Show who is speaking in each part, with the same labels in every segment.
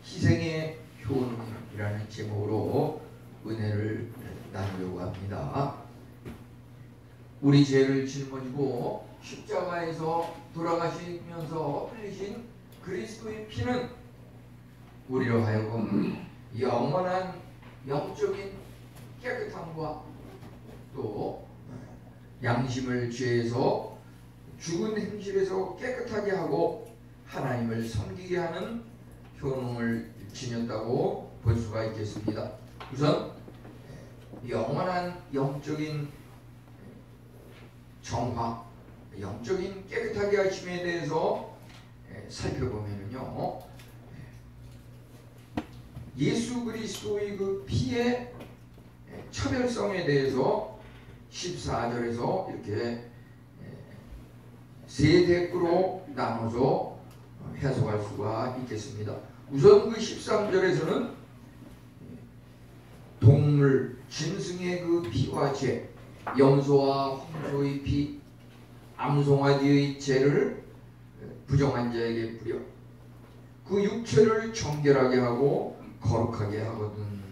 Speaker 1: 희생의 효능이라는 제목으로 은혜를 나누려고 합니다. 우리 죄를 짊어지고 십자가에서 돌아가시면서 흘리신 그리스도의 피는 우리로 하여금 영원한 영적인 깨끗함과 또 양심을 죄에서 죽은 행실에서 깨끗하게 하고 하나님을 섬기게 하는 효능을 지녔다고 볼 수가 있겠습니다. 우선 영원한 영적인 정화, 영적인 깨끗하게 하심에 대해서 살펴보면요, 예수 그리스도의 그 피의 차별성에 대해서 14절에서 이렇게 세 대꾸로 나눠서 해석할 수가 있겠습니다. 우선 그 13절에서는 동물, 짐승의 그 피와 죄, 염소와 황소의 피, 암송아지의 죄를 부정한 자에게 뿌려 그 육체를 정결하게 하고 거룩하게 하거든.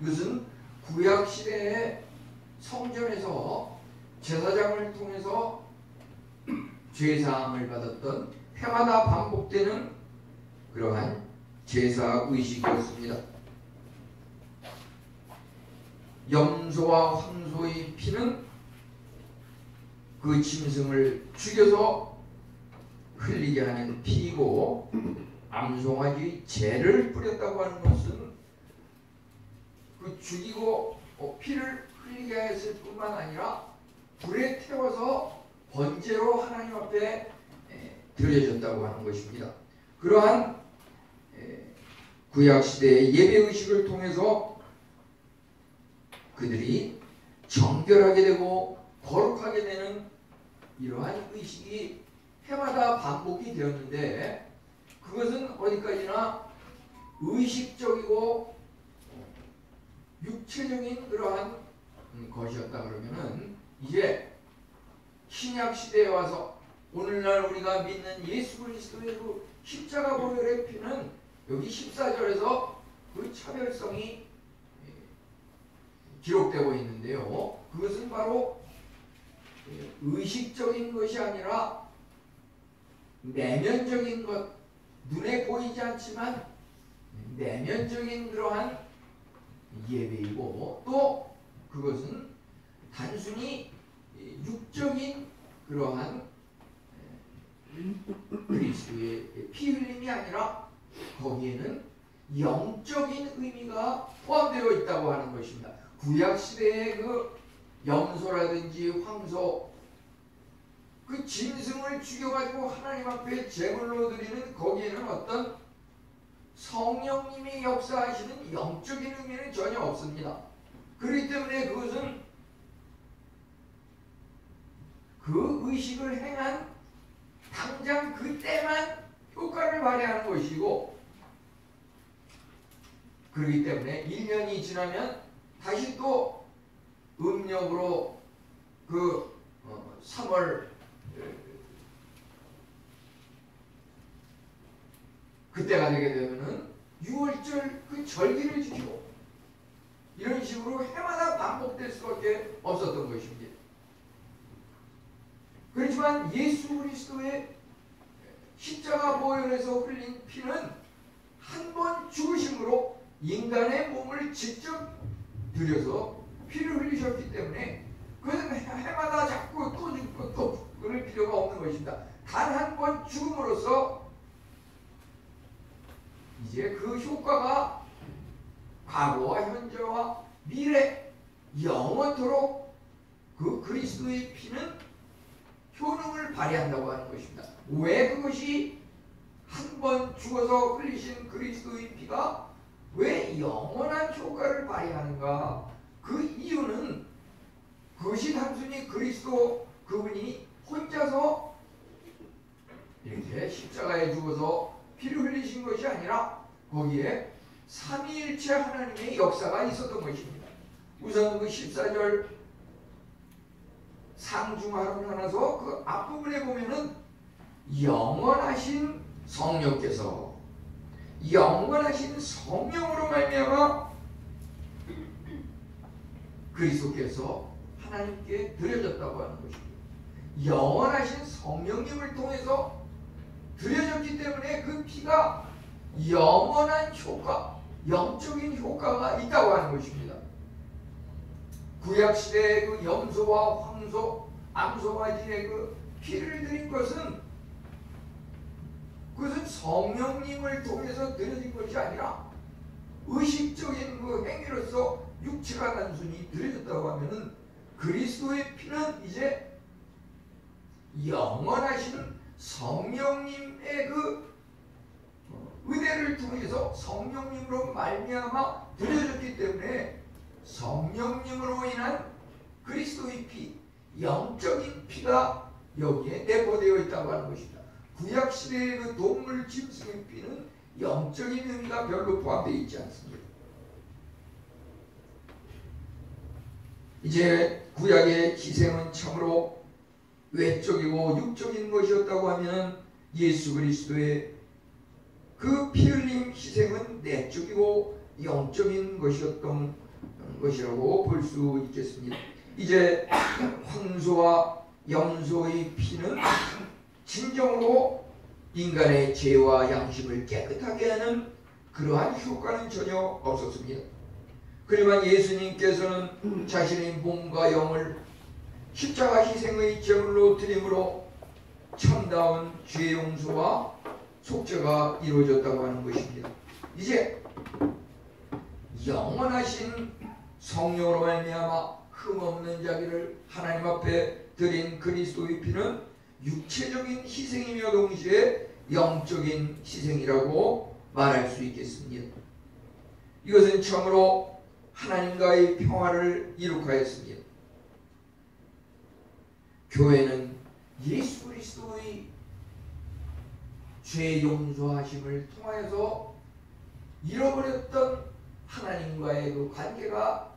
Speaker 1: 이것은 구약시대의 성전에서 제사장을 통해서 죄사함을 받았던 해마다 반복되는 그러한 제사 의식이었습니다. 염소와 황소의 피는 그 짐승을 죽여서 흘리게 하는 피이고, 암송아지의 죄를 뿌렸다고 하는 것은 그 죽이고 피를 흘리게 했을 뿐만 아니라 불에 태워서 번제로 하나님 앞에 드려졌다고 하는 것입니다. 그러한 구약시대의 예배의식을 통해서 그들이 정결하게 되고 거룩하게 되는 이러한 의식이 해마다 반복이 되었는데, 그것은 어디까지나 의식적이고 육체적인 그러한 것이었다 그러면은, 이제 신약 시대에 와서 오늘날 우리가 믿는 예수 그리스도의 그 십자가 보혈의 피는 여기 14절에서 그 차별성이 기록되고 있는데요, 그것은 바로 의식적인 것이 아니라 내면적인 것, 눈에 보이지 않지만 내면적인 그러한 예배이고, 또 그것은 단순히 육적인 그러한 그리스도의 피 흘림이 아니라 거기에는 영적인 의미가 포함되어 있다고 하는 것입니다. 구약시대의 그 염소라든지 황소, 그 짐승을 죽여가지고 하나님 앞에 제물로 드리는 거기에는 어떤 성령님이 역사하시는 영적인 의미는 전혀 없습니다. 그렇기 때문에 그것은 그 의식을 행한 당장 그때만 효과를 발휘하는 것이고, 그렇기 때문에 1년이 지나면 다시 또 음력으로 그 3월 그때가 되게 되면은 6월절 그 절기를 지키고 이런 식으로 해마다 반복될 수밖에 없었던 것입니다. 그렇지만 예수 그리스도의 십자가 보혈에서 흘린 피는 한 번 죽으심으로 인간의 몸을 직접 들여서 피를 흘리셨기 때문에 그것은 해마다 자꾸 또 죽고 또 그럴 필요가 없는 것입니다. 단 한 번 죽음으로써 이제 그 효과가 과거와 현재와 미래 영원토록 그 그리스도의 피는 효능을 발휘한다고 하는 것입니다. 왜 그것이 한 번 죽어서 흘리신 그리스도의 피가 왜 영원한 효과를 발휘하는가? 그 이유는 그것이 단순히 그리스도 그분이 혼자서 이렇게 십자가에 죽어서 피를 흘리신 것이 아니라 거기에 삼위일체 하나님의 역사가 있었던 것입니다. 우선 그 14절 상중하를 하나서 그 앞부분에 보면은 영원하신 성령께서 영원하신 성령으로 말미암아 그리스도께서 하나님께 드려졌다고 하는 것입니다. 영원하신 성령님을 통해서 드려졌기 때문에 그 피가 영원한 효과, 영적인 효과가 있다고 하는 것입니다. 구약시대의 그 염소와 황소, 암소가지의 그 피를 드린 것은 그것은 성령님을 통해서 드려진 것이 아니라 의식적인 그 행위로서 육체가 단순히 드려졌다고 하면은 그리스도의 피는 이제 영원하신 성령님의 그 은혜를 통해서 성령님으로 말미암아 드려졌기 때문에 성령님으로 인한 그리스도의 피, 영적인 피가 여기에 내포되어 있다고 하는 것입니다. 구약시대의 그 동물 짐승의 피는 영적인 의미가 별로 포함되어 있지 않습니다. 이제 구약의 희생은 참으로 외적이고 육적인 것이었다고 하면 예수 그리스도의 그 피 흘림 희생은 내적이고 영적인 것이었던 것이라고 볼 수 있겠습니다. 이제 황소와 염소의 피는 진정으로 인간의 죄와 양심을 깨끗하게 하는 그러한 효과는 전혀 없었습니다. 그러나 예수님께서는 자신의 몸과 영을 십자가 희생의 제물로 드림으로 참다운 죄 용서와 속죄가 이루어졌다고 하는 것입니다. 이제 영원하신 성령으로 말미암아 흠없는 자기를 하나님 앞에 드린 그리스도의 피는 육체적인 희생이며 동시에 영적인 희생이라고 말할 수 있겠습니다. 이것은 참으로 하나님과의 평화를 이룩하였습니다. 교회는 예수 그리스도의 죄 용서하심을 통하여서 잃어버렸던 하나님과의 그 관계가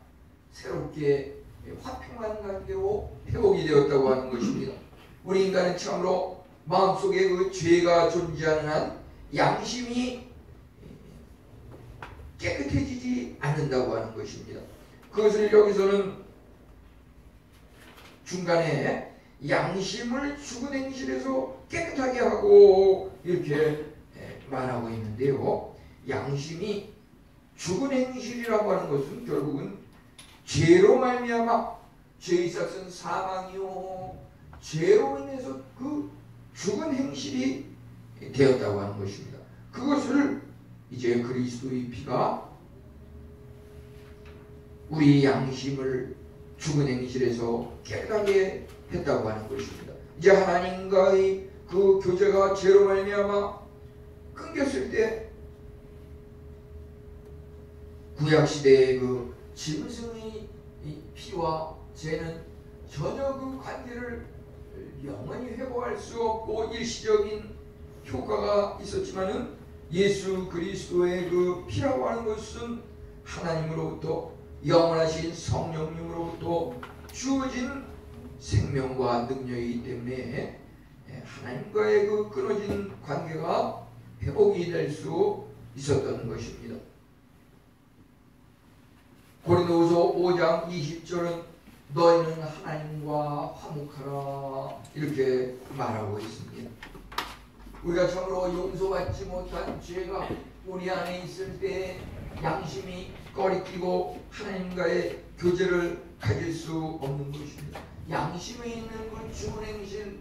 Speaker 1: 새롭게 화평한 관계로 회복이 되었다고 하는 것입니다. 우리 인간은 참으로 마음속에 그 죄가 존재하는 한 양심이 깨끗해지지 않는다고 하는 것입니다. 그것을 여기서는 중간에 양심을 죽은 행실에서 깨끗하게 하고 이렇게 말하고 있는데요. 양심이 죽은 행실이라고 하는 것은 결국은 죄로 말미암아 죄의 삭은 사망이요 죄로 인해서 그 죽은 행실이 되었다고 하는 것입니다. 그것을 이제 그리스도의 피가 우리 양심을 죽은 행실에서 깨끗하게 했다고 하는 것입니다. 이제 하나님과의 그 교제가 죄로 말미암아 끊겼을 때 구약시대의 그 짐승의 피와 죄는 전혀 그 관계를 영원히 회복할 수 없고 일시적인 효과가 있었지만은 예수 그리스도의 그 피라고 하는 것은 하나님으로부터 영원하신 성령님으로부터 주어진 생명과 능력이기 때문에 하나님과의 그 끊어진 관계가 회복이 될 수 있었던 것입니다. 고린도후서 5장 20절은 너희는 하나님과 화목하라 이렇게 말하고 있습니다. 우리가 참으로 용서받지 못한 죄가 우리 안에 있을 때 양심이 꺼리끼고 하나님과의 교제를 가질 수 없는 것입니다. 양심에 있는 그 죽은 행실,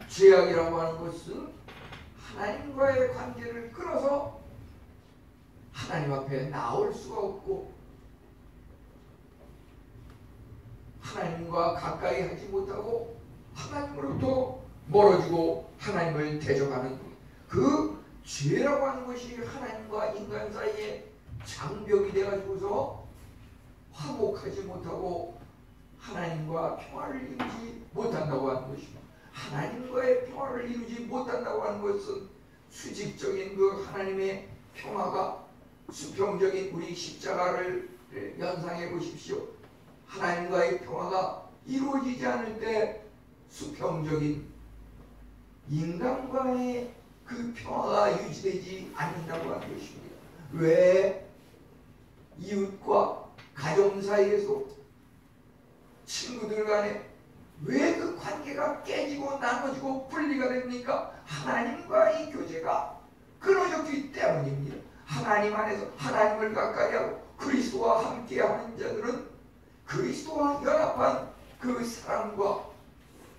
Speaker 1: 죄악이라고 하는 것은 하나님과의 관계를 끊어서 하나님 앞에 나올 수가 없고 하나님과 가까이 하지 못하고 하나님으로부터 멀어지고 하나님을 대적하는 그 죄라고 하는 것이 하나님과 인간 사이에 장벽이 돼가지고서 화목하지 못하고 하나님과 평화를 이루지 못한다고 하는 것입니다. 하나님과의 평화를 이루지 못한다고 하는 것은 수직적인 그 하나님의 평화가 수평적인 우리 십자가를 연상해 보십시오. 하나님과의 평화가 이루어지지 않을 때 수평적인 인간과의 그 평화가 유지되지 않는다고 하는 것입니다. 왜 이웃과 가정 사이에서 친구들 간에 왜 그 관계가 깨지고 나눠지고 분리가 됩니까? 하나님과의 교제가 끊어졌기 때문입니다. 하나님 안에서 하나님을 가까이 하고 그리스도와 함께하는 자들은 그리스도와 연합한 그 사랑과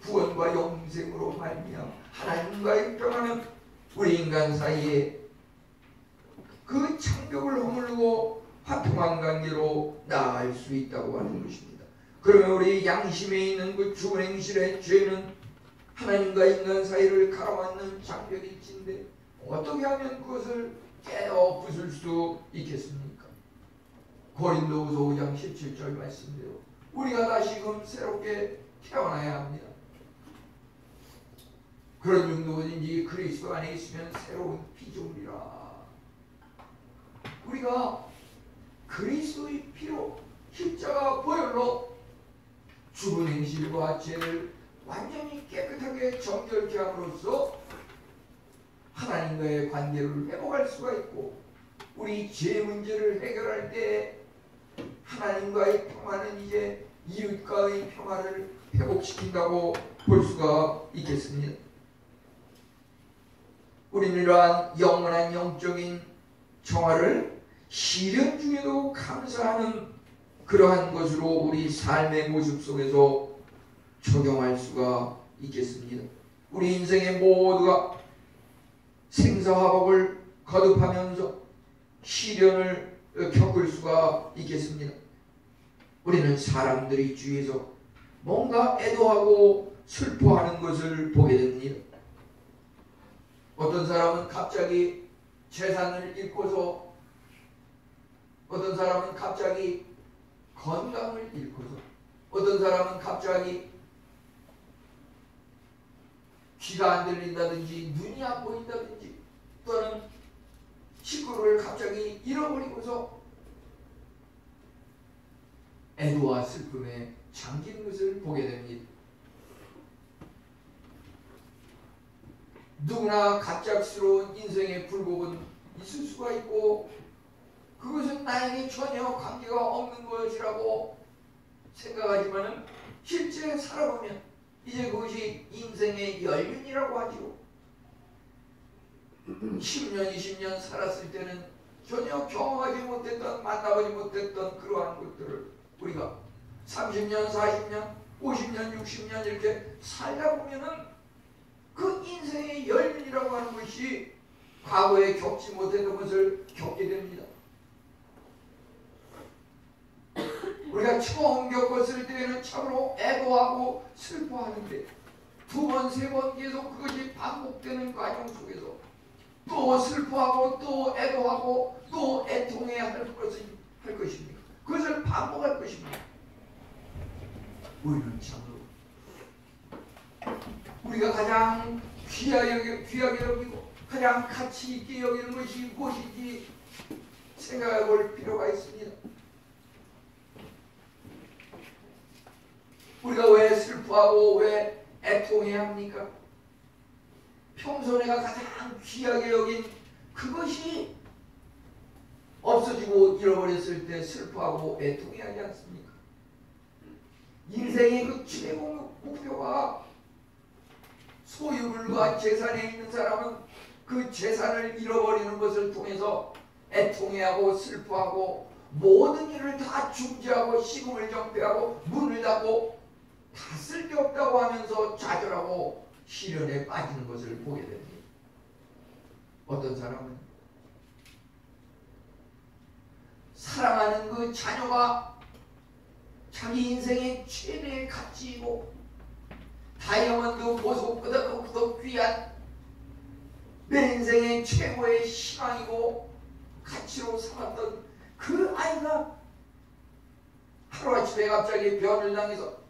Speaker 1: 구원과 영생으로 말미암아 하나님과의 평화는 우리 인간 사이에 그 창벽을 허물고 화평한 관계로 나아갈 수 있다고 하는 것입니다. 그러면 우리 양심에 있는 그 죽은 행실의 죄는 하나님과 인간 사이를 가로막는 장벽일진데 어떻게 하면 그것을 깨어 부술 수 있겠습니까? 고린도후서 5장 17절 말씀대로 우리가 다시금 새롭게 태어나야 합니다. 그런 정도든지 그리스도 안에 있으면 새로운 피조물이라. 우리가 그리스도의 피로 십자가 보혈로 죽은 행실과 죄를 완전히 깨끗하게 정결케 함으로써 하나님과의 관계를 회복할 수가 있고 우리 죄 문제를 해결할 때 하나님과의 평화는 이제 이웃과의 평화를 회복시킨다고 볼 수가 있겠습니다. 우리는 이러한 영원한 영적인 평화를 시련 중에도 감사하는 그러한 것으로 우리 삶의 모습 속에서 적용할 수가 있겠습니다. 우리 인생의 모두가 생사화복을 거듭하면서 시련을 겪을 수가 있겠습니다. 우리는 사람들이 주위에서 뭔가 애도하고 슬퍼하는 것을 보게 됩니다. 어떤 사람은 갑자기 재산을 잃고서, 어떤 사람은 갑자기 건강을 잃고서, 어떤 사람은 갑자기 귀가 안 들린다든지 눈이 안 보인다든지 또는 식구를 갑자기 잃어버리고서 애도와 슬픔에 잠긴 것을 보게 됩니다. 누구나 갑작스러운 인생의 굴곡은 있을 수가 있고 그것은 나에게 전혀 관계가 없는 것이라고 생각하지만 실제 살아보면 이제 그것이 인생의 연륜이라고 하죠. 10년, 20년 살았을 때는 전혀 경험하지 못했던, 만나보지 못했던 그러한 것들을 우리가 30년, 40년, 50년, 60년 이렇게 살다 보면은 그 인생의 연륜이라고 하는 것이 과거에 겪지 못했던 것을 겪게 됩니다. 우리가 처음 겪었을 때에는 참으로 애도하고 슬퍼하는데 두 번, 세 번 계속 그것이 반복되는 과정 속에서 또 슬퍼하고 또 애도하고 또 애통해야 할 것입니다. 그것을 반복할 것입니다. 우리는 참으로 우리가 가장 귀하게 여기고 가장 가치 있게 여기는 것이 무엇인지 생각해 볼 필요가 있습니다. 우리가 왜 슬퍼하고 왜 애통해야 합니까? 평소 내가 가장 귀하게 여긴 그것이 없어지고 잃어버렸을 때 슬퍼하고 애통해야 하지 않습니까? 인생의 그 최고 목표가 소유물과 재산에 있는 사람은 그 재산을 잃어버리는 것을 통해서 애통해하고 슬퍼하고 모든 일을 다 중지하고 시금을 정폐하고 문을 닫고 다 쓸데없다고 하면서 좌절하고 시련에 빠지는 것을 보게 됩니다. 어떤 사람은 사랑하는 그 자녀가 자기 인생의 최대의 가치이고 다이아몬드 보석보다 더 귀한 내 인생의 최고의 희망이고 가치로 삼았던 그 아이가 하루아침에 갑자기 변을 당해서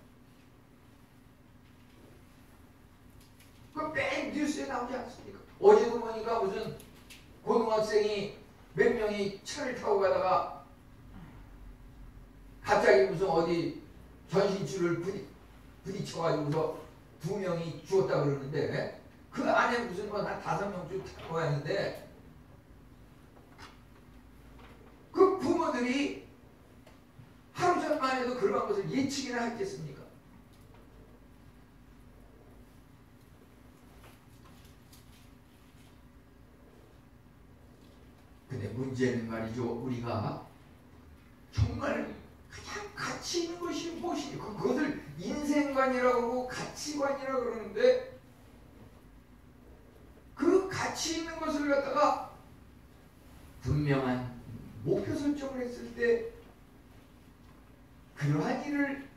Speaker 1: 그 매일 뉴스에 나오지 않습니까? 어제도 보니까 무슨 고등학생이 몇 명이 차를 타고 가다가 갑자기 무슨 어디 전신줄을 부딪혀가지고서 2명이 죽었다 그러는데 그 안에 무슨 한 5명쯤 타고 가는데 그 부모들이 하루 전만 해도 그러한 것을 예측이나 했겠습니까? 근데 문제는 말이죠. 우리가 정말 가장 가치 있는 것이 무엇이니? 그것을 인생관이라고 하고 가치관이라고 그러는데 그 가치 있는 것을 갖다가 분명한 목표 설정을 했을 때 그러한 일을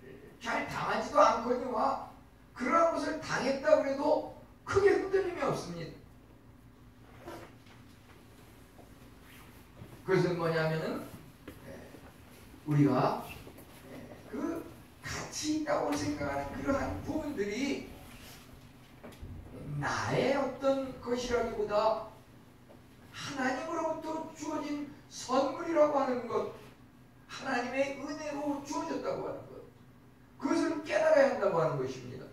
Speaker 1: 잘 당하지도 않거니와 그러한 것을 당했다 그래도 크게 흔들림이 없습니다. 그것은 뭐냐면은 우리가 그 가치 있다고 생각하는 그러한 부분들이 나의 어떤 것이라기보다 하나님으로부터 주어진 선물이라고 하는 것, 하나님의 은혜로 주어졌다고 하는 것, 그것을 깨달아야 한다고 하는 것입니다.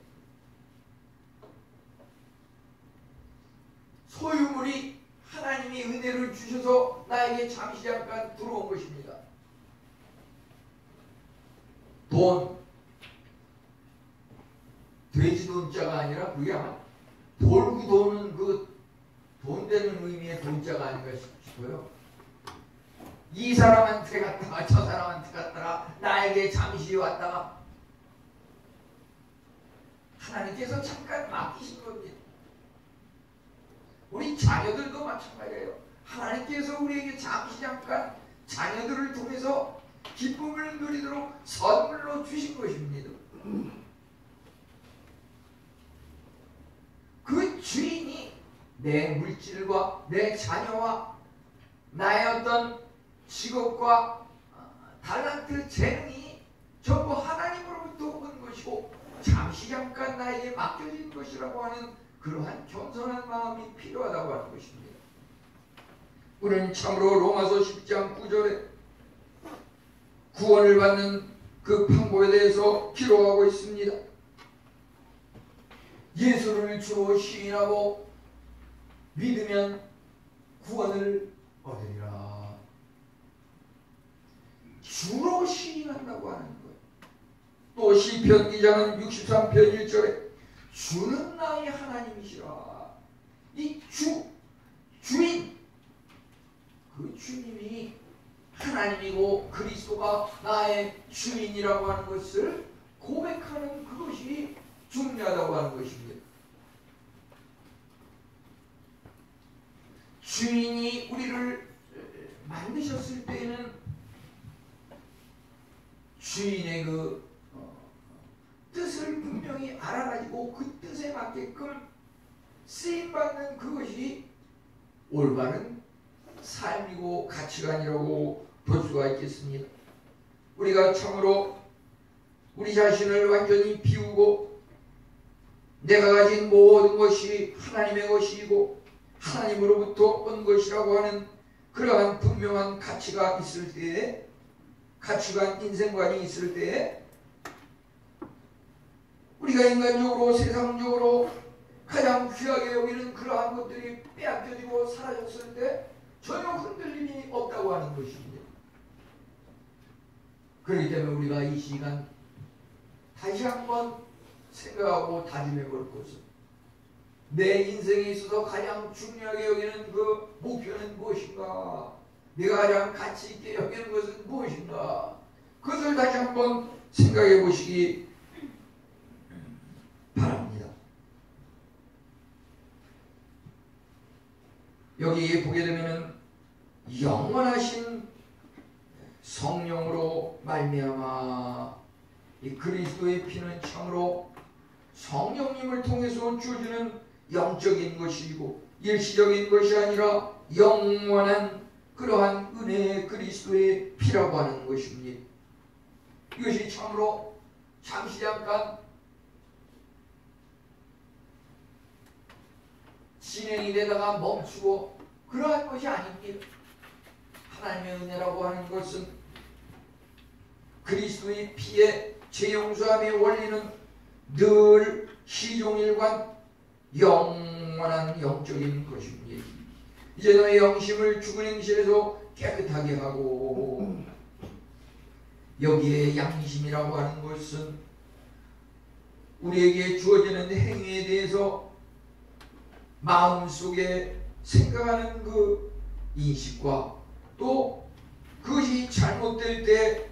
Speaker 1: 소유물이 하나님이 은혜를 주셔서 나에게 잠시 잠깐 들어온 것입니다. 돈, 돼지 돈자가 아니라 그게 아마 돌고 도는 그 돈 되는 의미의 돈자가 아닌가 싶어요. 이 사람한테 갔다가 저 사람한테 갔다가 나에게 잠시 왔다가 하나님께서 잠깐 맡기신 겁니다. 우리 자녀들도 마찬가지예요. 하나님께서 우리에게 잠시 잠깐 자녀들을 통해서 기쁨을 누리도록 선물로 주신 것입니다. 그 주인이 내 물질과 내 자녀와 나의 어떤 직업과 달란트, 재능이 전부 하나님으로부터 온 것이고 잠시 잠깐 나에게 맡겨진 것이라고 하는 그러한 겸손한 마음이 필요하다고 하는 것입니다. 우리는 참으로 로마서 10장 9절에 구원을 받는 그 방법에 대해서 기록하고 있습니다. 예수를 주로 시인하고 믿으면 구원을 얻으리라. 주로 시인한다고 하는 것. 또 시편 기자는 63편 1절에 주는 나의 하나님이시라. 이 주인, 그 주님이 하나님이고 그리스도가 나의 주인이라고 하는 것을 고백하는 그것이 중요하다고 하는 것입니다. 주인이 우리를 만드셨을 때에는 주인의 그 뜻을 분명히 알아가지고 그 뜻에 맞게끔 쓰임받는 그것이 올바른 삶이고 가치관이라고 볼 수가 있겠습니다. 우리가 참으로 우리 자신을 완전히 비우고 내가 가진 모든 것이 하나님의 것이고 하나님으로부터 온 것이라고 하는 그러한 분명한 가치가 있을 때에, 가치관, 인생관이 있을 때에 우리가 인간적으로 세상적으로 가장 귀하게 여기는 그러한 것들이 빼앗겨지고 사라졌을 때 전혀 흔들림이 없다고 하는 것입니다. 그렇기 때문에 우리가 이 시간 다시 한번 생각하고 다짐해 볼 것은 내 인생에 있어서 가장 중요하게 여기는 그 목표는 무엇인가? 내가 가장 가치 있게 여기는 것은 무엇인가? 그것을 다시 한번 생각해 보시기 바랍니다. 여기 보게 되면은 영원하신 성령으로 말미암아 이 그리스도의 피는 참으로 성령님을 통해서 주어지는 영적인 것이고 일시적인 것이 아니라 영원한 그러한 은혜의 그리스도의 피라고 하는 것입니다. 이것이 참으로 잠시 잠깐 진행이 되다가 멈추고 그러한 것이 아닙니다. 하나님의 은혜라고 하는 것은 그리스도의 피의 재용서함의 원리는 늘 시종일관 영원한 영원한 영적인 것입니다. 이제 너의 영심을 죽은 행실에서 깨끗하게 하고, 여기에 양심이라고 하는 것은 우리에게 주어지는 행위에 대해서 마음속에 생각하는 그 인식과 또 그것이 잘못될 때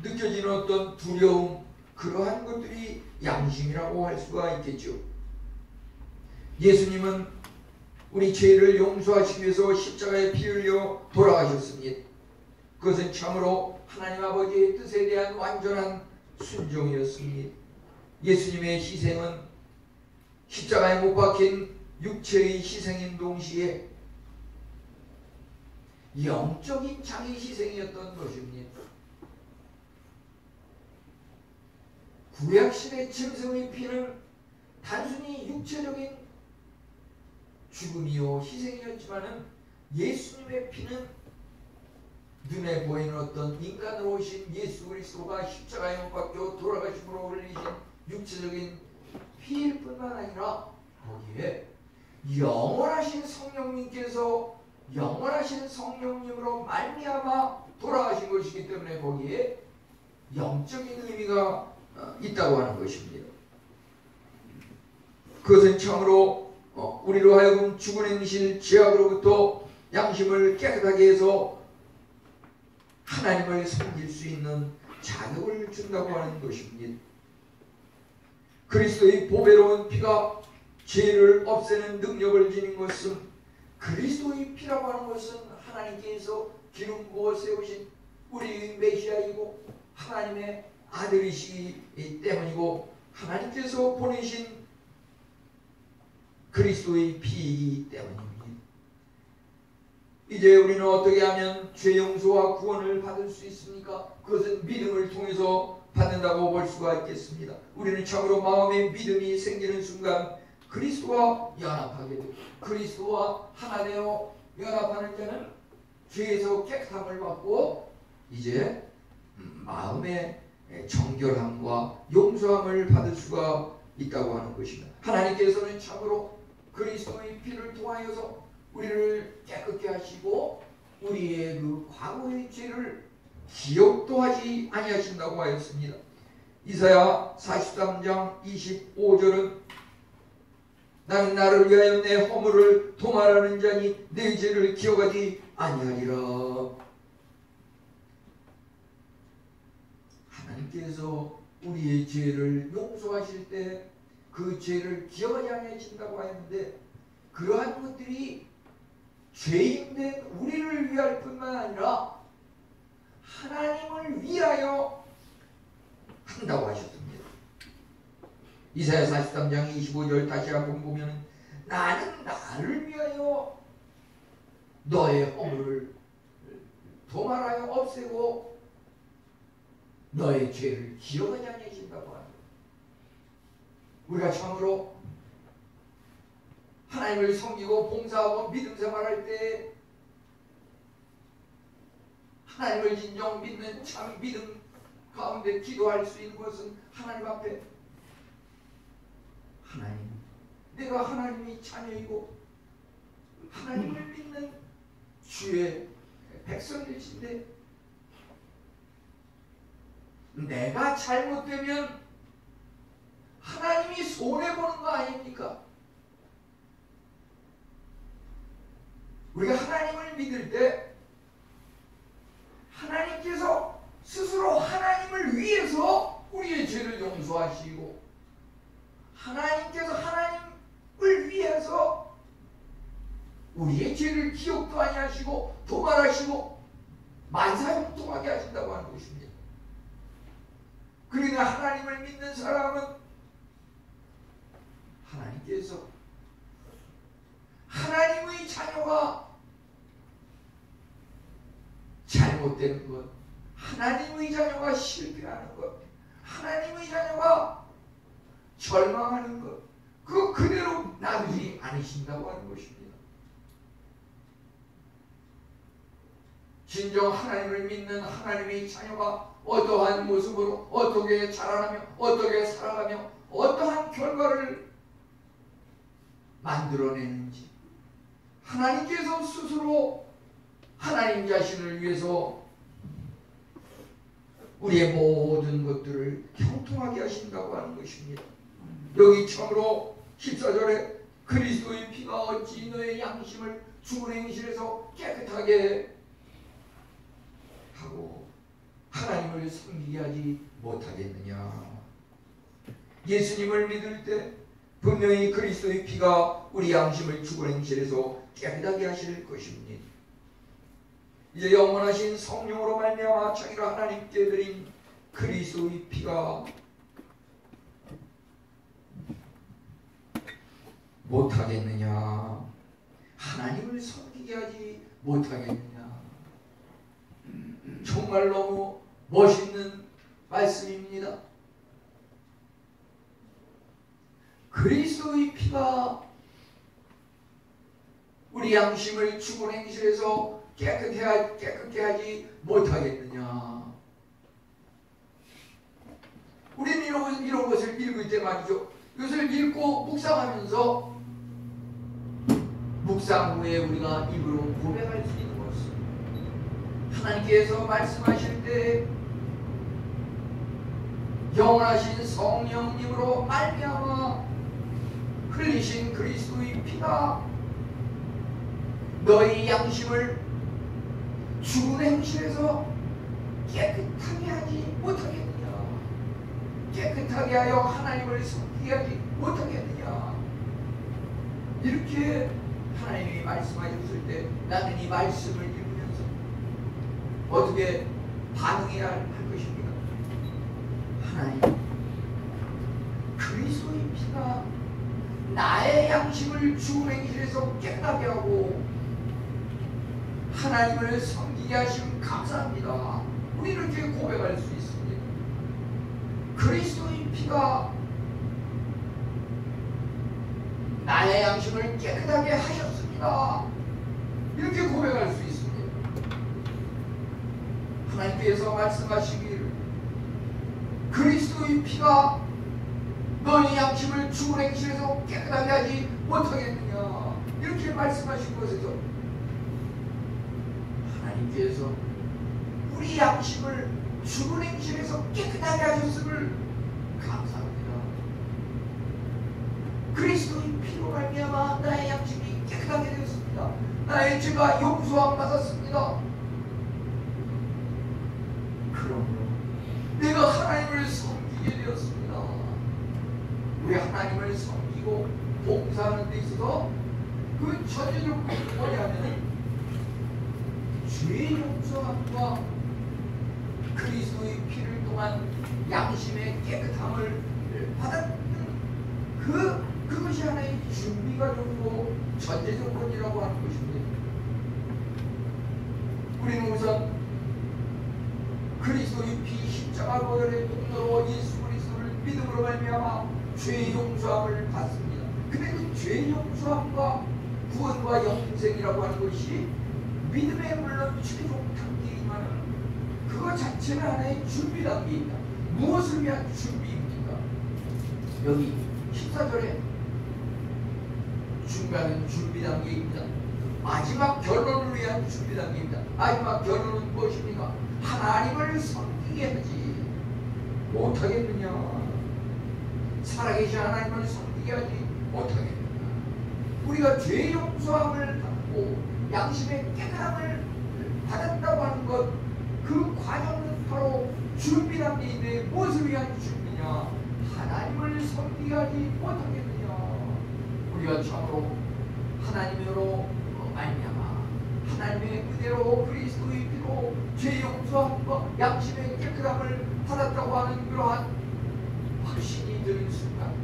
Speaker 1: 느껴지는 어떤 두려움, 그러한 것들이 양심이라고 할 수가 있겠죠. 예수님은 우리 죄를 용서하시기 위해서 십자가에 피 흘려 돌아가셨습니다. 그것은 참으로 하나님 아버지의 뜻에 대한 완전한 순종이었습니다. 예수님의 희생은 십자가에 못 박힌 육체의 희생인 동시에 영적인 자기 희생이었던 것입니다. 구약시대 짐승의 피는 단순히 육체적인 죽음이요 희생이었지만은 예수님의 피는 눈에 보이는 어떤 인간으로 오신 예수 그리스도가 십자가에 못 박혀 돌아가심으로 흘리신 육체적인 피일 뿐만 아니라 거기에 영원하신 성령님께서 영원하신 성령님으로 말미암아 돌아가신 것이기 때문에 거기에 영적인 의미가 있다고 하는 것입니다. 그것은 참으로 우리로 하여금 죽은 행실 죄악으로부터 양심을 깨끗하게 해서 하나님을 섬길 수 있는 자격을 준다고 하는 것입니다. 그리스도의 보배로운 피가 죄를 없애는 능력을 지닌 것은 그리스도의 피라고 하는 것은 하나님께서 기름 부어 세우신 우리의 메시아이고 하나님의 아들이시기 때문이고 하나님께서 보내신 그리스도의 피이기 때문입니다. 이제 우리는 어떻게 하면 죄 용서와 구원을 받을 수 있습니까? 그것은 믿음을 통해서 받는다고 볼 수가 있겠습니다. 우리는 참으로 마음에 믿음이 생기는 순간 그리스도와 연합하게 되고 그리스도와 하나 되어 연합하는 자는 죄에서 깨끗함을 받고 이제 마음의 정결함과 용서함을 받을 수가 있다고 하는 것입니다. 하나님께서는 참으로 그리스도의 피를 통하여서 우리를 깨끗게 하시고 우리의 그 과거의 죄를 기억도 하지 아니하신다고 하였습니다. 이사야 43장 25절은 나는 나를 위하여 내 허물을 도말하는 자니 내 죄를 기억하지 아니하리라. 하나님께서 우리의 죄를 용서하실 때 그 죄를 기억하지 아니하신다고 하였는데 그러한 것들이 죄인된 우리를 위할 뿐만 아니라 하나님을 위하여 한다고 하셨습니다. 이사야 43장 25절 다시 한번 보면 나는 나를 위하여 너의 허물을 도말하여 없애고 너의 죄를 기억하지 아니하신다고 합니다. 우리가 참으로 하나님을 섬기고 봉사하고 믿음 생활할 때 하나님을 진정 믿는 참 믿음 가운데 기도할 수 있는 것은 하나님 앞에 하나님, 내가 하나님의 자녀이고 하나님을 믿는 주의 백성이신데 내가 잘못되면 하나님이 손해보는 거 아닙니까? 우리가 하나님을 믿을 때 하나님께서 스스로 하나님을 위해서 우리의 죄를 용서하시고 하나님께서 하나님을 위해서 우리의 죄를 기억도 아니하시고 도말하시고 만사형통하게 하신다고 하는 것입니다. 그러나 하나님을 믿는 사람은 하나님께서 하나님의 자녀가 잘못되는 것, 하나님의 자녀가 실패하는 것, 하나님의 자녀가 절망하는 것, 그거 그대로 놔두지 않으신다고 하는 것입니다. 진정 하나님을 믿는 하나님의 자녀가 어떠한 모습으로 어떻게 자라나며 어떻게 살아가며 어떠한 결과를 만들어내는지, 하나님께서 스스로 하나님 자신을 위해서 우리의 모든 것들을 형통하게 하신다고 하는 것입니다. 여기 처음으로 14절에 그리스도의 피가 어찌 너의 양심을 죽은 행실에서 깨끗하게 하고 하나님을 섬기게 하지 못하겠느냐. 예수님을 믿을 때 분명히 그리스도의 피가 우리 양심을 죽은 행실에서 깨끗하게 하실 것입니다. 이제 영원하신 성령으로 말미암아 자기가 하나님께 드린 그리스도의 피가 못하겠느냐, 하나님을 섬기게 하지 못하겠느냐. 정말 너무 멋있는 말씀입니다. 그리스도의 피가 우리 양심을 죽은 행실에서 깨끗게 하지 못하겠느냐. 우리는 이런 것을 읽을 때 말이죠. 이것을 읽고 묵상하면서 묵상 후에 우리가 입으로 고백할 수 있는 것은 하나님께서 말씀하실 때 영원하신 성령님으로 말미암아 흘리신 그리스도의 피가 너희 양심을 죽은 행실에서 깨끗하게 하지 못하겠느냐, 깨끗하게 하여 하나님을 섬기게 하지 못하겠느냐. 이렇게 하나님이 말씀하셨을 때 나는 이 말씀을 읽으면서 어떻게 반응해야 할 것입니까? 하나님, 그리스도의 피가 나의 양심을 죽은 행실에서 깨끗하게 하고 하나님을 섬기게 하시면 감사합니다. 우리 이렇게 고백할 수 있습니다. 그리스도의 피가 나의 양심을 깨끗하게 하셨습니다. 이렇게 고백할 수 있습니다. 하나님께서 말씀하시기를 그리스도의 피가 너희 양심을 죽은 행실에서 깨끗하게 하지 못하겠느냐, 이렇게 말씀하신 것에서 하나님께서 우리 양심을 죽은 행실에서 깨끗하게 하셨음을 감사합니다. 그리스도의 피로 말미암아 나의 양심이 깨끗하게 되었습니다. 나의 죄가 용서함 받았습니다. 그러므로 내가 하나님을 섬기게 되었습니다. 우리 하나님을 섬기고 봉사하는 데 있어서 그 전제적으로 뭐냐면 죄의 용서함과 그리스도의 피를 통한 양심의 깨끗함을 받았는 그것이 하나의 준비가 되고 전제 조건이라고 하는 것입니다. 우리는 우선 그리스도의 피 십자가 보혈의 통로로 예수 그리스도를 믿음으로 말미암아 죄의 용서함을 받습니다. 근데 그 죄의 용서함과 구원과 영생이라고 하는 것이 믿음의 물론 최종 단계이지만 그것 자체는 하나의 준비 단계입니다. 무엇을 위한 준비입니까? 여기 14절에 중간은 준비 단계입니다. 마지막 결론을 위한 준비 단계입니다. 마지막 결론은 무엇입니까? 하나님을 섬기게 하지 못하겠느냐, 살아계신 하나님을 섬기게 하지 못하겠느냐. 우리가 죄의 용서함을 받고 양심의 깨끗함을 받았다고 하는 것, 그 과정은 바로 준비 단계인데 무엇을 위한 준비냐? 하나님을 섬기게 하지 못하겠느냐. 우리가 참으로 하나님으로 말미암아 하나님의 은혜로 그리스도의 피로 죄의 용서함과 양심의 깨끗함을 받았다고 하는 그러한 확신이 드는 순간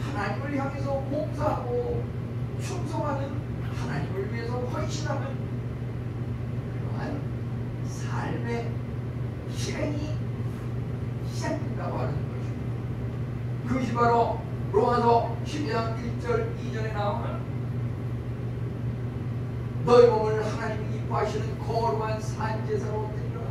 Speaker 1: 하나님을 향해서 봉사하고 충성하는, 하나님을 위해서 헌신하는 그러한 삶의 실행이 시작된다고 하는 것입니다. 그것이 바로 로마서 12장 1절 2절에 나오는 너희 몸을 하나님이 기뻐하시는 거룩한 산제사로 드리라.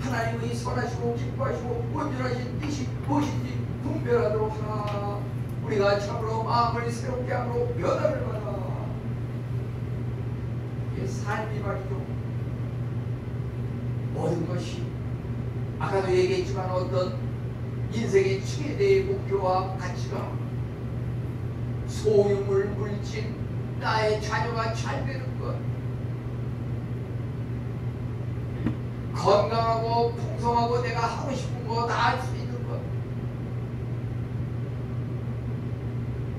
Speaker 1: 하나님의 선하시고 기뻐하시고 온전하신 뜻이 무엇인지 분별하도록 하라. 우리가 참으로 마음을 새롭게 함으로 변화를 받아. 이게 삶이 말이죠. 모든 것이 아까도 얘기했지만 어떤 인생의 최대의 목표와 가치가 소유물, 물질, 나의 자녀가 잘 되는 것, 건강하고 풍성하고 내가 하고 싶은 거 다 할 수 있는 것,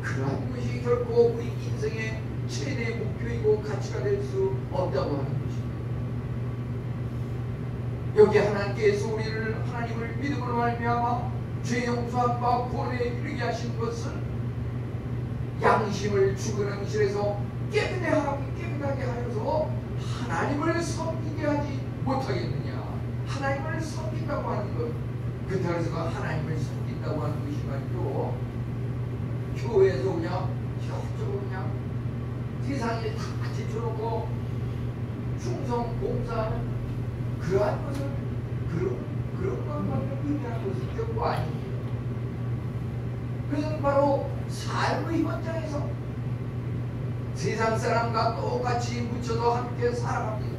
Speaker 1: 그러한 것이 결코 우리 인생의 최대의 목표이고 가치가 될 수 없다고 하는 것입니다. 여기 하나님께서 우리를 하나님을 믿음으로 말미암아 죄 용서한 바 구원에 이르게 하신 것은 양심을 죽은 행실에서 깨끗하게 하여서 하나님을 섬기게 하지 못하겠느냐. 하나님을 섬긴다고 하는 것, 그래서 하나님을 섬긴다고 하는 것이 말이죠. 교회에서 그냥 이것저것 그냥 세상에 다 제쳐놓고 충성 봉사하는 그러한 것을 그런 것만을 의미하는 것은 결코 아닙니다. 그것은 바로 삶의 현장에서 세상 사람과 똑같이 묻혀서 함께 살아갑니다.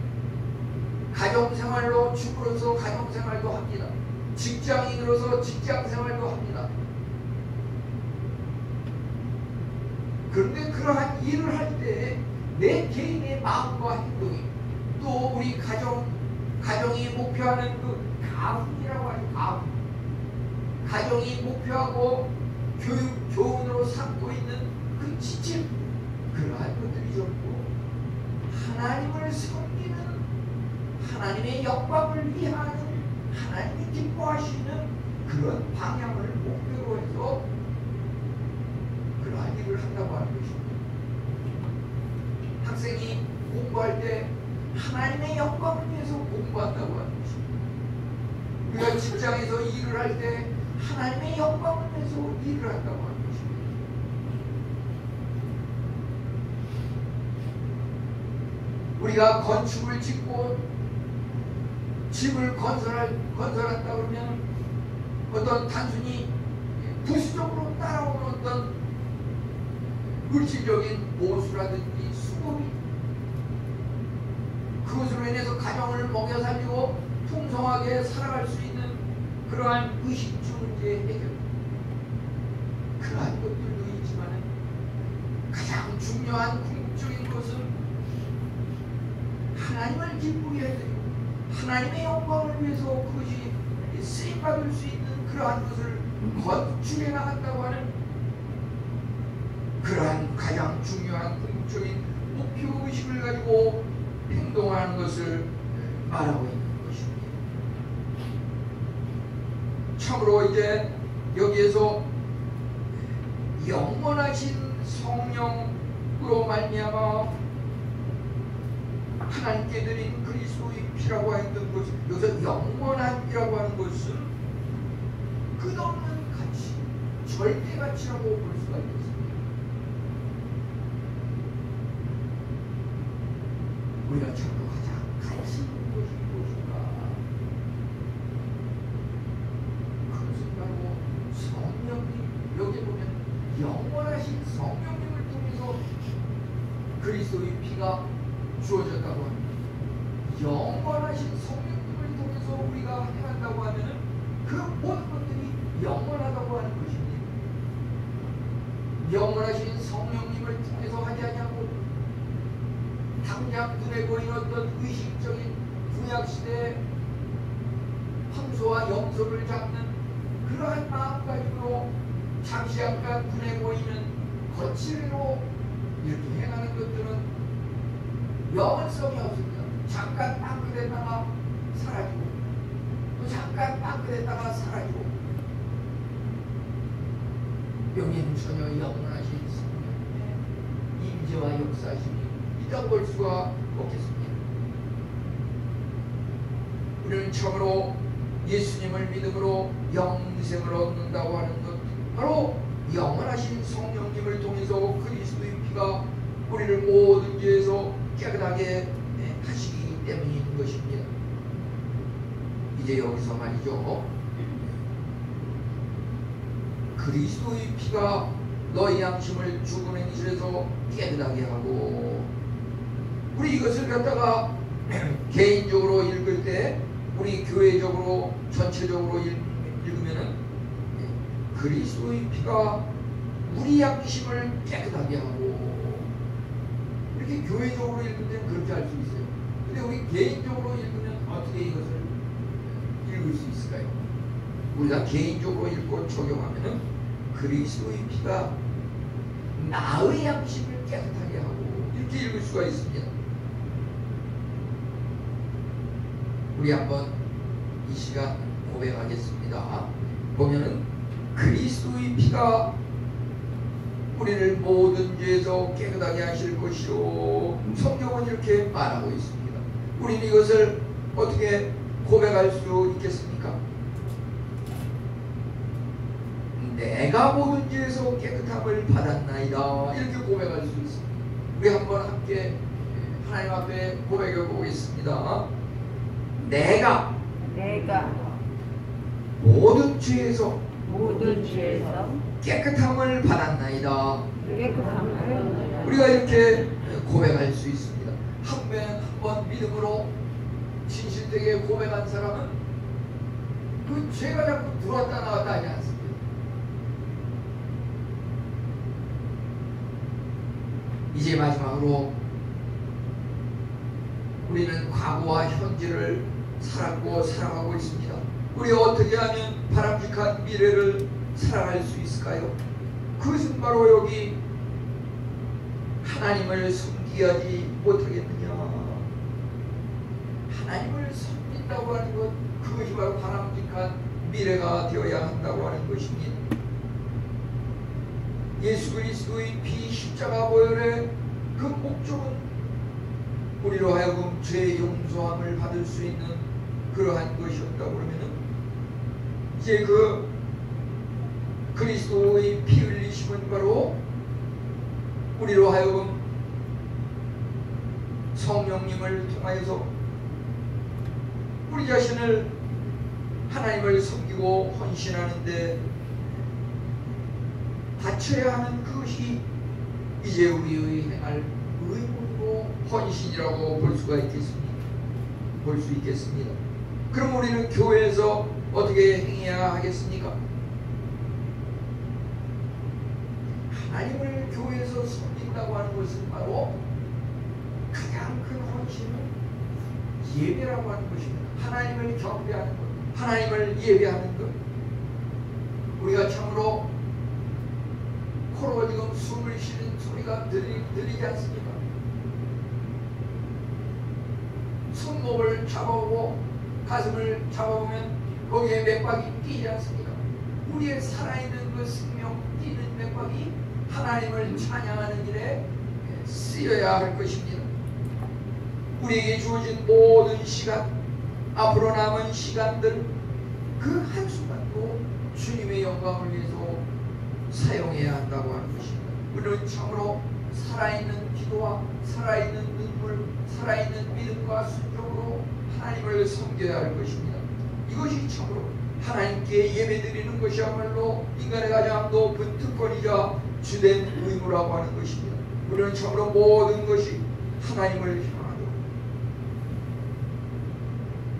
Speaker 1: 가정생활로 주부로서 가정생활도 합니다. 직장인으로서 직장생활도 합니다. 그런데 그러한 일을 할 때 내 개인의 마음과 행동이 또 우리 가정이 목표하는 그 가훈이라고 하죠. 가훈. 가정이 목표하고 교훈으로 삼고 있는 그 지침, 그러한 것들이 전부 하나님을 섬기는, 하나님의 영광을 위하는, 하나님이 기뻐하시는 그런 방향을 목표로 해서 그러한 일을 한다고 하는 것입니다. 학생이 공부할 때 하나님의 영광을 위해서 공부한다고 하는 것입니다. 우리가 직장에서 일을 할 때 하나님의 영광을 위해서 일을 한다고 하는 것입니다. 우리가 건축을 짓고 집을 건설한다 그러면 어떤 단순히 부수적으로 따라오는 어떤 물질적인 보수라든지 수급이 그것으로 인해서 가정을 먹여 살리고 풍성하게 살아갈 수 있는 그러한 의식주 문제 해결, 그러한 것들도 있지만 가장 중요한 궁극적인 것은 하나님을 기쁘게 해드리고 하나님의 영광을 위해서 그것이 쓰임받을 수 있는 그러한 것을 건축해 나간다고 하는 그러한 가장 중요한 궁극적인 목표의식을 가지고 행동하는 것을 말하고 있는 것입니다. 참으로 이제 여기에서 영원하신 성령으로 말미암아 하나님께 드린 그리스도의 피라고 했던 것, 여기서 영원한이라고 하는 것은 끝없는 가치, 절대 가치라고 볼 수가 있습니다. 우리가 참으로 가장 가치 있는 것이 무엇인가? 그것은 바로 성령님, 여기 보면 영원하신 성령님을 통해서 그리스도의 피가 주어졌다고 합니다. 영원하신 성령님을 통해서 우리가 행한다고 하면은 그 모든 것들이 영원하다고 하는 것입니다. 영원하신 성령님을 통해서 하지 않냐고 당장 눈에 보이는 어떤 의식적인 구약시대의 황소와 염소를 잡는 그러한 마음가짐으로 잠시 잠깐 눈에 보이는 거칠로 이렇게 행하는 것들은 영원성이 없습니다. 잠깐 빵긋했다가 사라지고 또 잠깐 빵긋했다가 사라지고 여기는 전혀 영원하신 성령의 임재와 역사심이 있다고 볼 수가 없겠습니다. 우리는 처음으로 예수님을 믿음으로 영생을 얻는다고 하는 것, 바로 영원하신 성령님을 통해서 그리스도의 피가 우리를 모든 죄에서 깨끗하게 하시기 때문인 것입니다. 이제 여기서 말이죠, 그리스도의 피가 너희 양심을 죽은 행실에서 깨끗하게 하고. 우리 이것을 갖다가 개인적으로 읽을 때, 우리 교회적으로 전체적으로 읽으면은 그리스도의 피가 우리 양심을 깨끗하게 하고, 이렇게 교회적으로 읽을 때는 그렇게 할 수 있어요. 근데 우리 개인적으로 읽으면 어떻게 이것을 읽을 수 있을까요? 우리가 개인적으로 읽고 적용하면은 그리스도의 피가 나의 양심을 깨끗하게 하고, 이렇게 읽을 수가 있습니다. 우리 한번 이 시간 고백하겠습니다. 보면은 그리스도의 피가 우리를 모든 죄에서 깨끗하게 하실 것이요, 성경은 이렇게 말하고 있습니다. 우리는 이것을 어떻게 고백할 수 있겠습니까? 내가 모든 죄에서 깨끗함을 받았나이다, 이렇게 고백할 수 있습니다. 우리 한번 함께 하나님 앞에 고백해 보겠습니다. 내가 모든 죄에서 깨끗함을 받았나이다. 우리가 이렇게 고백할 수 있습니다. 한 번 믿음으로 진실되게 고백한 사람은 그 죄가 자꾸 들어왔다 나왔다 하지 않습니다. 이제 마지막으로 우리는 과거와 현재를 살았고 살아가고 있습니다. 우리 어떻게 하면 바람직한 미래를 살아갈 수 있을까요? 그것은 바로 여기 하나님을 섬기지 못하겠느냐. 하나님을 섬긴다고 하는 것, 그것이 바로 바람직한 미래가 되어야 한다고 하는 것입니다. 예수 그리스도의 피 십자가 보혈의 그 목적은 우리로 하여금 죄 용서함을 받을 수 있는 그러한 것이었다고 그러면은, 이제 그 그리스도의 피 흘리심은 바로 우리로 하여금 성령님을 통하여서 우리 자신을 하나님을 섬기고 헌신하는데 바쳐야 하는 그것이 이제 우리의 행할 의무이고 헌신이라고 볼 수가 있겠습니다. 볼 수 있겠습니다. 그럼 우리는 교회에서 어떻게 행해야 하겠습니까? 하나님을 교회에서 섬긴다고 하는 것은 바로 가장 큰 헌신은 예배라고 하는 것입니다. 하나님을 경배하는 것, 하나님을 예배하는 것. 우리가 참으로 코로 지금 숨을 쉬는 소리가 들리지 않습니까? 손목을 잡아오고 가슴을 잡아보면 거기에 맥박이 뛰지 않습니까? 우리의 살아있는 그 생명 뛰는 맥박이 하나님을 찬양하는 일에 쓰여야 할 것입니다. 우리에게 주어진 모든 시간, 앞으로 남은 시간들, 그 한순간도 주님의 영광을 위해서 사용해야 한다고 하는 것입니다. 우리는 참으로 살아있는 기도와 살아있는 눈물, 살아있는 믿음과 순종으로 하나님을 섬겨야 할 것입니다. 이것이 참으로 하나님께 예배드리는 것이야말로 인간의 가장 높은 특권이자 주된 의무라고 하는 것입니다. 우리는 참으로 모든 것이 하나님을 향하여,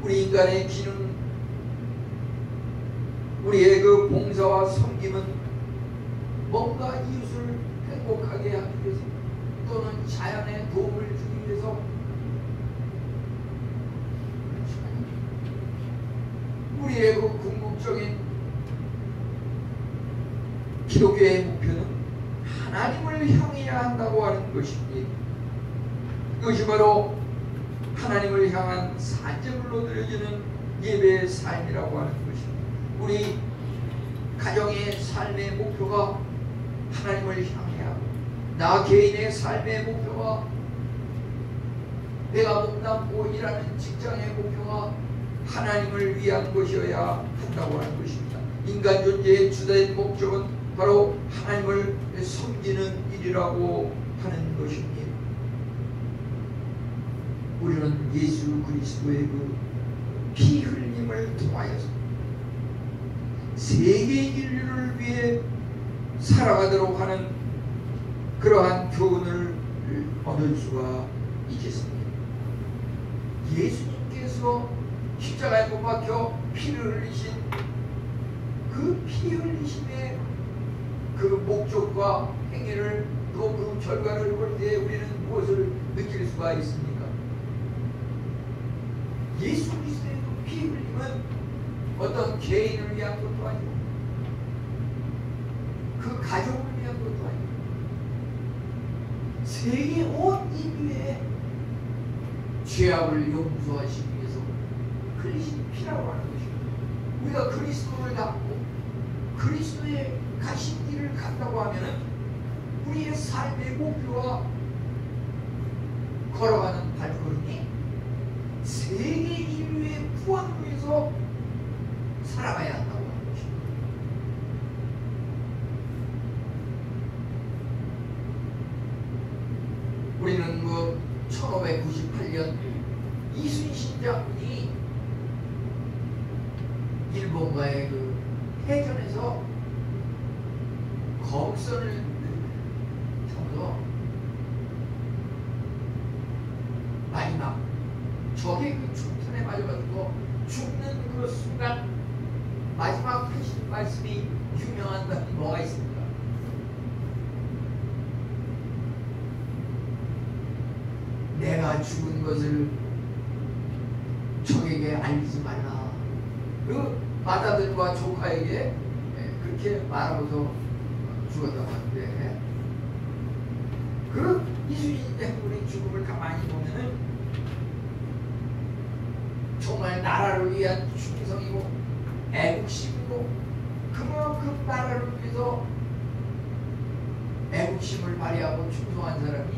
Speaker 1: 우리 인간의 기능, 우리의 그 봉사와 섬김은 뭔가 이웃을 행복하게 하기 위해서 또는 자연에 도움을 주기 위해서, 우리의 그 궁극적인 기독교의 목표는 하나님을 향해야 한다고 하는 것입니다. 이것이 바로 하나님을 향한 산재물로 드려지는 예배의 삶이라고 하는 것입니다. 우리 가정의 삶의 목표가 하나님을 향해야 하고, 나 개인의 삶의 목표가, 내가 몸담고 일하는 직장의 목표가 하나님을 위한 것이어야 한다고 하는 것입니다. 인간 존재의 주된 목적은 바로 하나님을 섬기는 일이라고 하는 것입니다. 우리는 예수 그리스도의 그 피 흘림을 통하여서 세계 인류를 위해 살아가도록 하는 그러한 교훈을 얻을 수가 있겠습니다. 예수님께서 십자가에 못 박혀 피를 흘리신 그 피 흘리심의 그 목적과 행위를 또 그 결과를 볼 때 우리는 무엇을 느낄 수가 있습니까? 예수 그리스도의 그 피 흘림은 어떤 개인을 위한 것도 아니고 그 가족을 위한 것도 아니고 세계 온 인류의 죄악을 용서하시기 위해서 흘리신 피라고 하는 것입니다. 우리가 그리스도를 닮고 그리스도의 가신 길을 간다고 하면은 우리의 삶의 목표와 걸어가는 발걸음이 세계 인류의 구원을 위해서 살아가야 한다고 하는 것입니다. 우리는 그 1598년 이순신 장군이 일본과의 그 해전에서 거북선을 타면서 마지막 적의 그 총탄에 맞아가지고 죽는 그 순간 마지막 하신 말씀이 유명한 것이 뭐가 있습니까? 내가 죽은 것을 적에게 알리지 말라. 그 맏아들과 조카에게 그렇게 말하고서 죽었다고 하는데, 그 이순신 장군의 죽음을 가만히 보면은 정말 나라를 위한 충성이고 애국심이고 그만큼 나라를 위해서 애국심을 발휘하고 충성한 사람이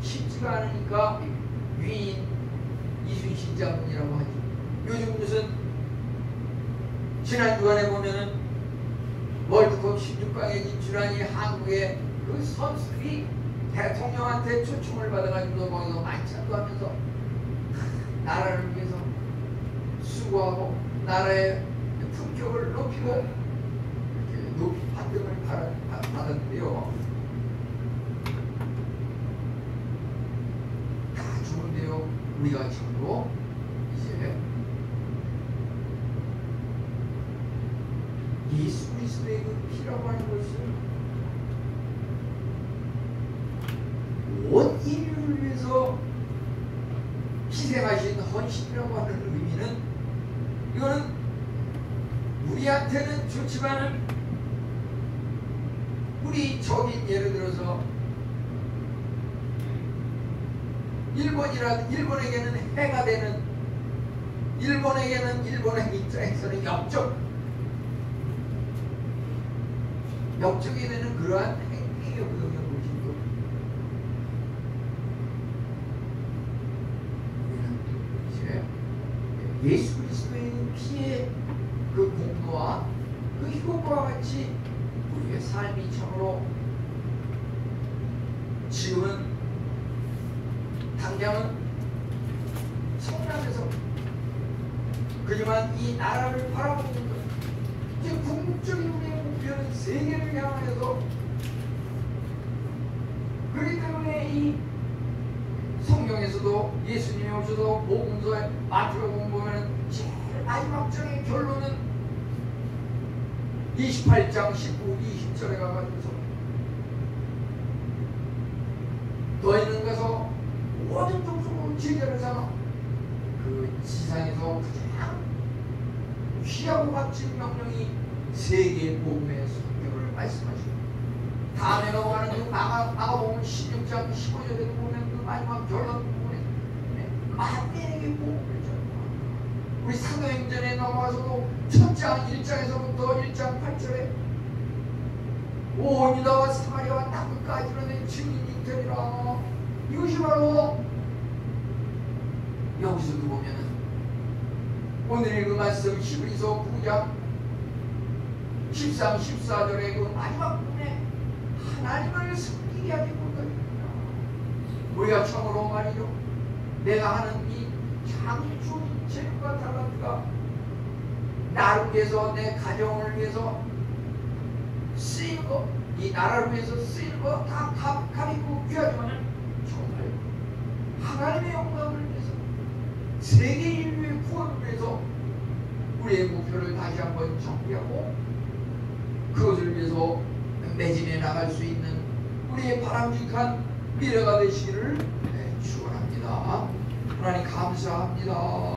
Speaker 1: 쉽지가 않으니까 위인 이순신 장군이라고 하죠. 요즘 무슨 지난 주간에 보면은 월드컵 16강에 진출한 이 한국의 그 선수들이 대통령한테 초청을 받아가지고 거기서 만찬도 하면서 나라를 위해서 수고하고 나라의 품격을 높이고 이렇게 높이 받음을 받았는데요. 다 좋은데요. 우리가 참으로 이제 예수 그리스도의 그 피라고 하는 것은 온 인류를 위해서 희생하신 헌신이라고 하는 의미는, 이거는 우리한테는 좋지만은 우리 적인 예를 들어서 일본에게는 해가 되는, 일본에게는 일본의 입장에서는 역적이 되는 그러한 행위였거든요. 예수 그리스도의 피의 그 공로와 그 효과와 같이 우리의 삶이 참으로 지금은 당장은 성남에서 그지만 이 나라를 바라보는 것, 이제 궁극적인 우리의 목표는 세계를 향하여서, 그렇기 때문에 이 성경에서도 예수님이 오셔서 복음서에 마태복음 보면 제일 마지막 장의 결론은 28장 19, 20절에 가가지고서 너희는 가서 모든 족속으로 제자를 삼아 그 지상에서 가장 귀하고 값진 명령이 세계 복음의 성경을 말씀하시고, 다음에 넘어가는 그 마가복음 16장 15절에도 보면 그 마지막 결론 부분에 만민에게 복음을 전하라. 우리 사도행전에 넘어가서도 첫장 1장에서부터 1장 8절에 온 유다와 사마리아와 땅끝까지 이르는 증인이 되리라. 이것이 바로 여기서도 보면은 오늘 그 말씀 히브리서 9장 13, 14절의 그 마지막 부분에 하나님을 섬기게 하지 못하겠구나. 우리가 처음으로 말이죠, 내가 하는 이 장주 재능과 달란트가 나를 위해서, 내 가정을 위해서 쓰이는 것, 이 나라를 위해서 쓰이는 거 다 값있고 귀하지만 정말 하나님의 영광을 위해서 세계 인류의 구원을 위해서 우리의 목표를 다시 한번 정리하고 그것을 위해서 매진해 나갈 수 있는 우리의 바람직한 미래가 되시기를 축원합니다. 하나님 감사합니다.